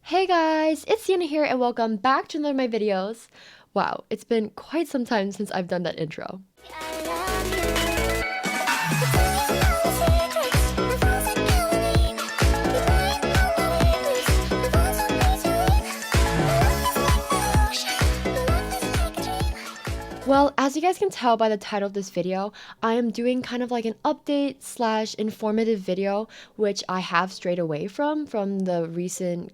Hey guys, it's Siena here and welcome back to another of my videos. Wow, it's been quite some time since I've done that intro. Well, as you guys can tell by the title of this video, I am doing kind of like an update slash informative video, which I have strayed away from the recent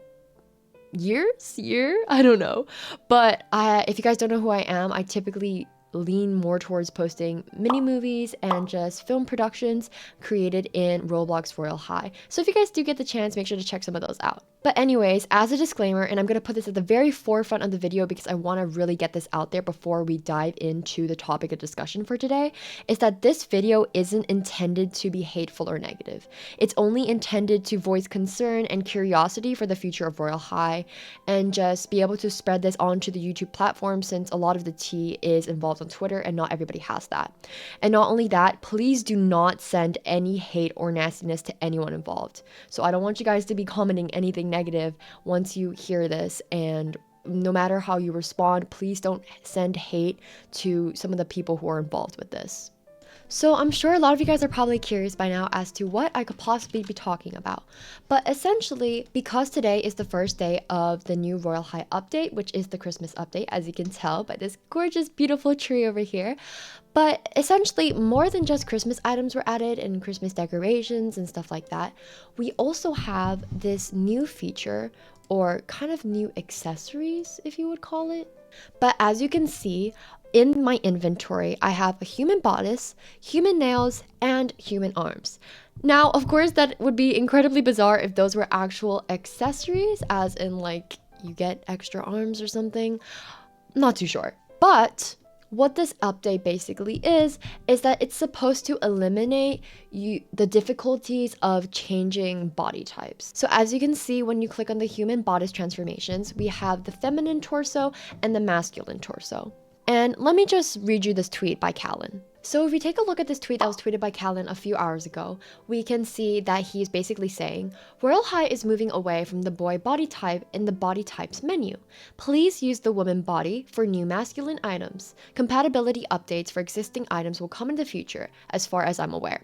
year, I don't know. But if you guys don't know who I am, I typically lean more towards posting mini movies and just film productions created in Roblox Royale High. So if you guys do get the chance, make sure to check some of those out. But anyways, as a disclaimer, and I'm going to put this at the very forefront of the video because I want to really get this out there before we dive into the topic of discussion for today, is that this video isn't intended to be hateful or negative. It's only intended to voice concern and curiosity for the future of Royale High and just be able to spread this onto the YouTube platform, since a lot of the tea is involved on Twitter and not everybody has that. And not only that, please do not send any hate or nastiness to anyone involved. So I don't want you guys to be commenting anything negative once you hear this, and no matter how you respond, please don't send hate to some of the people who are involved with this. So I'm sure a lot of you guys are probably curious by now as to what I could possibly be talking about. But essentially, because today is the first day of the new Royale High update, which is the Christmas update, as you can tell by this gorgeous, beautiful tree over here. But essentially, more than just Christmas items were added and Christmas decorations and stuff like that, we also have this new feature, or kind of new accessories, if you would call it. But as you can see, in my inventory, I have a human bodice, human nails, and human arms. Now, of course, that would be incredibly bizarre if those were actual accessories, as in like you get extra arms or something. Not too sure. But what this update basically is that it's supposed to eliminate the difficulties of changing body types. So as you can see, when you click on the human bodice transformations, we have the feminine torso and the masculine torso. And let me just read you this tweet by Calin. So if we take a look at this tweet that was tweeted by Calin a few hours ago, we can see that he's basically saying, Royale High is moving away from the boy body type in the body types menu. Please use the woman body for new masculine items. Compatibility updates for existing items will come in the future, as far as I'm aware.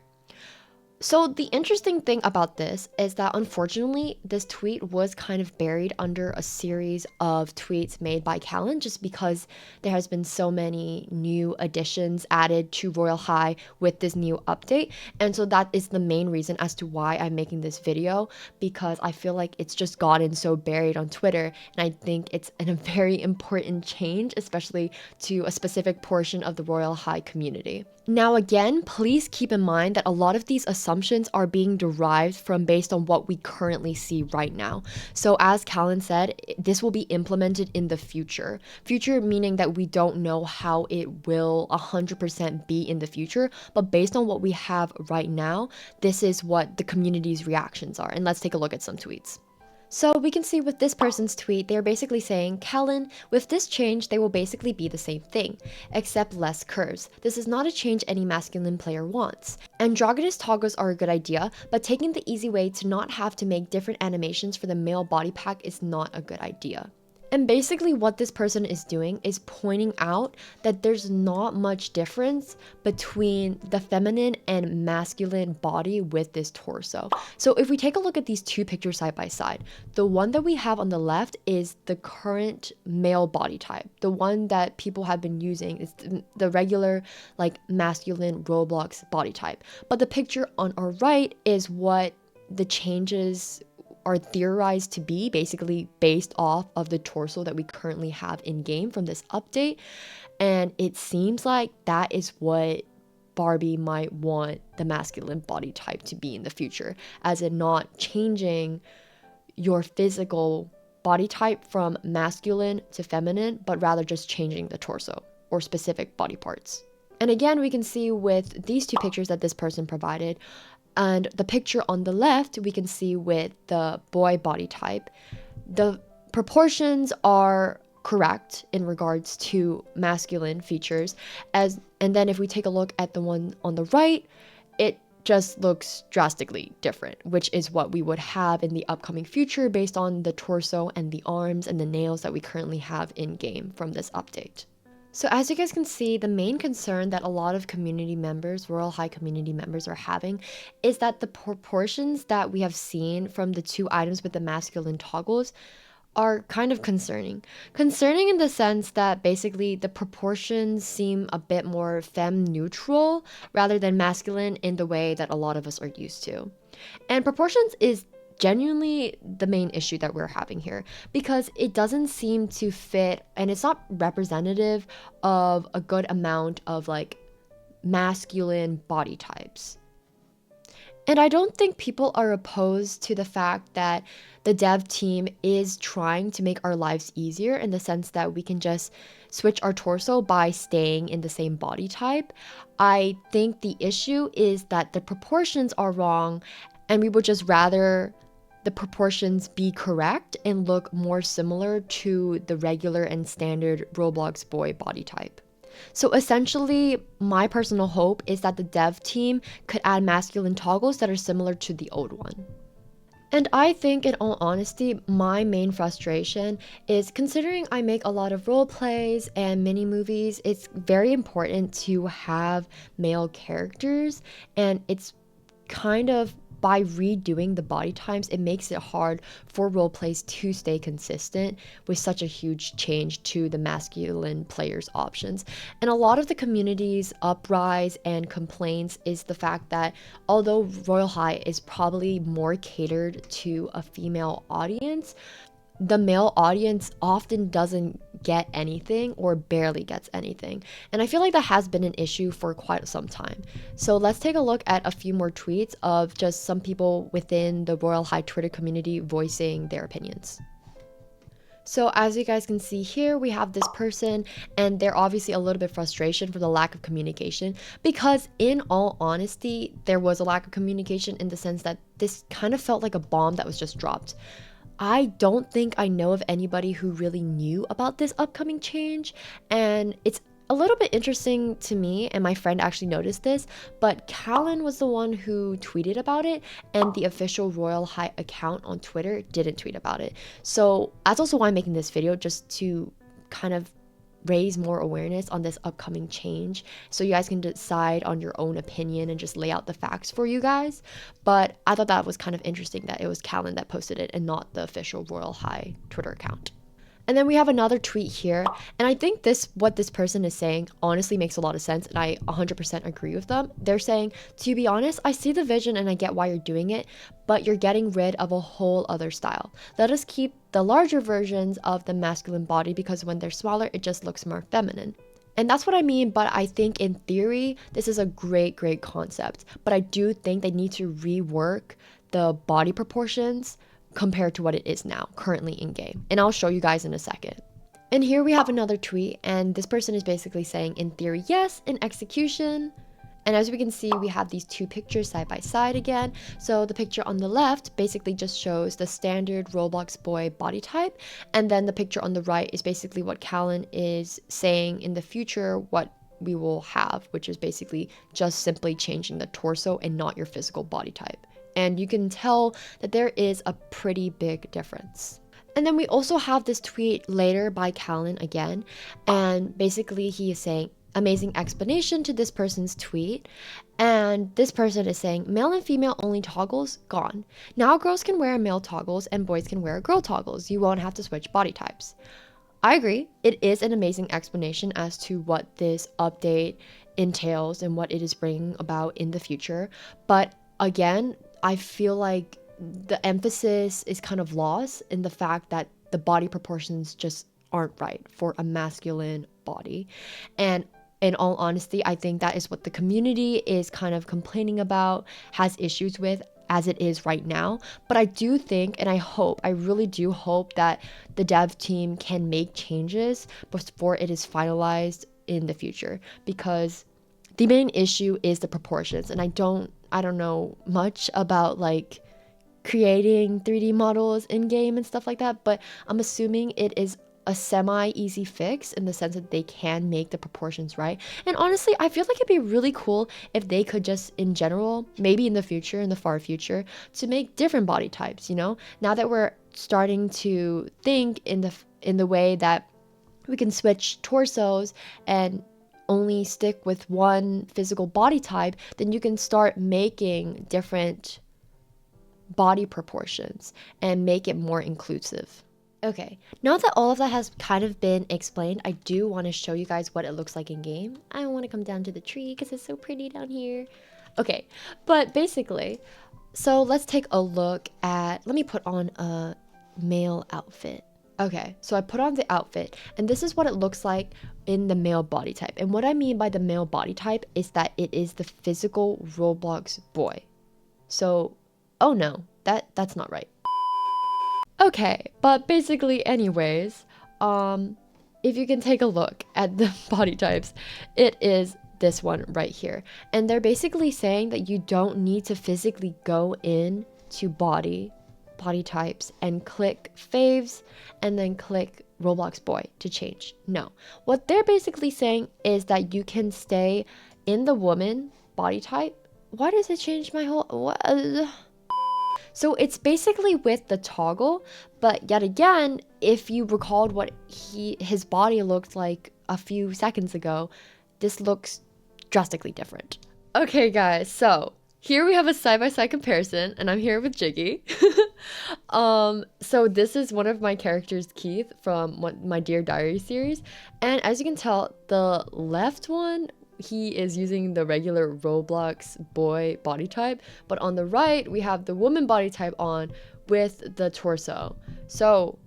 So the interesting thing about this is that unfortunately this tweet was kind of buried under a series of tweets made by Calin, just because there has been so many new additions added to Royale High with this new update. And so that is the main reason as to why I'm making this video, because I feel like it's just gotten so buried on Twitter, and I think it's a very important change, especially to a specific portion of the Royale High community. Now again, please keep in mind that a lot of these assumptions are being derived from based on what we currently see right now. So as Calin said, this will be implemented in the future. Future meaning that we don't know how it will 100% be in the future, but based on what we have right now, this is what the community's reactions are. And let's take a look at some tweets. So we can see with this person's tweet, they're basically saying, Calin, with this change, they will basically be the same thing, except less curves. This is not a change any masculine player wants. Androgynous toggles are a good idea, but taking the easy way to not have to make different animations for the male body pack is not a good idea. And basically what this person is doing is pointing out that there's not much difference between the feminine and masculine body with this torso. So if we take a look at these two pictures side by side, the one that we have on the left is the current male body type. The one that people have been using is the regular like masculine Roblox body type. But the picture on our right is what the changes are theorized to be, basically based off of the torso that we currently have in game from this update. And it seems like that is what Barbie might want the masculine body type to be in the future, as in not changing your physical body type from masculine to feminine, but rather just changing the torso or specific body parts. And again, we can see with these two pictures that this person provided, and the picture on the left, we can see with the boy body type, the proportions are correct in regards to masculine features. And then if we take a look at the one on the right, it just looks drastically different, which is what we would have in the upcoming future based on the torso and the arms and the nails that we currently have in game from this update. So as you guys can see, the main concern that a lot of community members, Royale High community members, are having is that the proportions that we have seen from the 2 items with the masculine toggles are kind of concerning. Concerning in the sense that basically the proportions seem a bit more femme neutral rather than masculine in the way that a lot of us are used to. And proportions is genuinely the main issue that we're having here, because it doesn't seem to fit and it's not representative of a good amount of like masculine body types. And I don't think people are opposed to the fact that the dev team is trying to make our lives easier in the sense that we can just switch our torso by staying in the same body type. I think the issue is that the proportions are wrong, and we would just rather the proportions be correct and look more similar to the regular and standard Roblox boy body type. So essentially, my personal hope is that the dev team could add masculine toggles that are similar to the old one. And I think, in all honesty, my main frustration is, considering I make a lot of role plays and mini movies, it's very important to have male characters, and it's kind of by redoing the body types, it makes it hard for role plays to stay consistent with such a huge change to the masculine players options. And a lot of the community's uprise and complaints is the fact that although Royale High is probably more catered to a female audience, the male audience often doesn't get anything or barely gets anything. And I feel like that has been an issue for quite some time. So let's take a look at a few more tweets of just some people within the Royale High Twitter community voicing their opinions. So as you guys can see here, we have this person, and they're obviously a little bit frustration for the lack of communication, because in all honesty, there was a lack of communication in the sense that this kind of felt like a bomb that was just dropped. I don't think I know of anybody who really knew about this upcoming change, and it's a little bit interesting to me, and my friend actually noticed this, but Calin was the one who tweeted about it, and the official Royale High account on Twitter didn't tweet about it. So that's also why I'm making this video, just to kind of raise more awareness on this upcoming change, so you guys can decide on your own opinion and just lay out the facts for you guys. But I thought that was kind of interesting that it was Calin that posted it and not the official Royale High Twitter account. And then we have another tweet here, and I think what this person is saying honestly makes a lot of sense, and I 100% agree with them. They're saying, to be honest, I see the vision and I get why you're doing it, but you're getting rid of a whole other style. Let us keep the larger versions of the masculine body, because when they're smaller, it just looks more feminine. And that's what I mean, but I think in theory, this is a great concept. But I do think they need to rework the body proportions compared to what it is now, currently in game. And I'll show you guys in a second. And here we have another tweet, and this person is basically saying, in theory, yes, in execution. And as we can see, we have these 2 pictures side by side again. So the picture on the left basically just shows the standard Roblox boy body type. And then the picture on the right is basically what Calin is saying in the future, what we will have, which is basically just simply changing the torso and not your physical body type. And you can tell that there is a pretty big difference. And then we also have this tweet later by Calin again, and basically he is saying, amazing explanation to this person's tweet, and this person is saying, male and female only toggles gone. Now girls can wear male toggles and boys can wear girl toggles. You won't have to switch body types. I agree. It is an amazing explanation as to what this update entails and what it is bringing about in the future. But again, I feel like the emphasis is kind of lost in the fact that the body proportions just aren't right for a masculine body. And in all honesty, I think that is what the community is kind of complaining about, has issues with as it is right now. But I do think, and I really do hope that the dev team can make changes before it is finalized in the future, because the main issue is the proportions. And I don't know much about like creating 3D models in game and stuff like that, but I'm assuming it is a semi-easy fix in the sense that they can make the proportions right. And honestly, I feel like it'd be really cool if they could just, in general, maybe in the future, in the far future, to make different body types, you know? Now that we're starting to think in the way that we can switch torsos and only stick with one physical body type, then you can start making different body proportions and make it more inclusive. Okay, now that all of that has kind of been explained, I do want to show you guys what it looks like in game. I want to come down to the tree because it's so pretty down here. Okay, but basically, so let's take a look at, let me put on a male outfit. Okay, so I put on the outfit, and this is what it looks like in the male body type. And what I mean by the male body type is that it is the physical Roblox boy. So, oh no, that's not right. Okay, but basically anyways, if you can take a look at the body types, it is this one right here. And they're basically saying that you don't need to physically go in to body types and click faves and then click Roblox boy to change. No, what they're basically saying is that you can stay in the woman body type. Why does it change my whole what? So it's basically with the toggle, but yet again, if you recalled what his body looked like a few seconds ago, this looks drastically different. Okay guys, so here we have a side-by-side comparison, and I'm here with Jiggy. So this is one of my characters, Keith, from my Dear Diary series. And as you can tell, the left one, he is using the regular Roblox boy body type. But on the right, we have the woman body type on with the torso. So,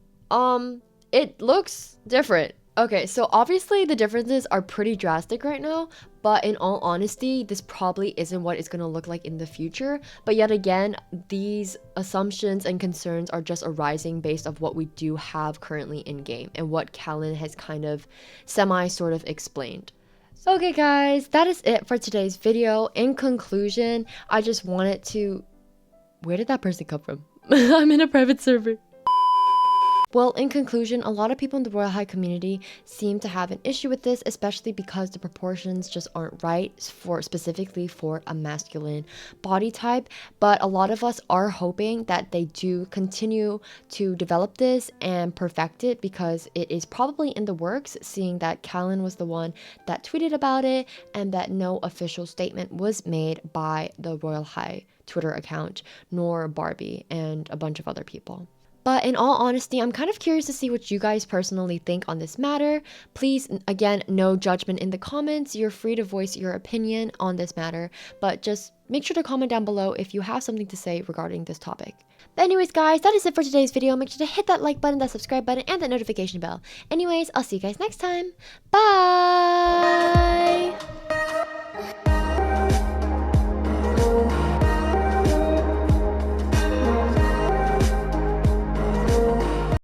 it looks different. Okay, so obviously the differences are pretty drastic right now, but in all honesty, this probably isn't what it's going to look like in the future. But yet again, these assumptions and concerns are just arising based off what we do have currently in game and what Calin has kind of sort of explained. Okay guys, that is it for today's video. In conclusion, I just wanted to... Where did that person come from? I'm in a private server. Well, in conclusion, a lot of people in the Royale High community seem to have an issue with this, especially because the proportions just aren't right specifically for a masculine body type. But a lot of us are hoping that they do continue to develop this and perfect it, because it is probably in the works, seeing that Calin was the one that tweeted about it and that no official statement was made by the Royale High Twitter account, nor Barbie and a bunch of other people. But in all honesty, I'm kind of curious to see what you guys personally think on this matter. Please, again, no judgment in the comments. You're free to voice your opinion on this matter, but just make sure to comment down below if you have something to say regarding this topic. But anyways, guys, that is it for today's video. Make sure to hit that like button, that subscribe button, and that notification bell. Anyways, I'll see you guys next time. Bye!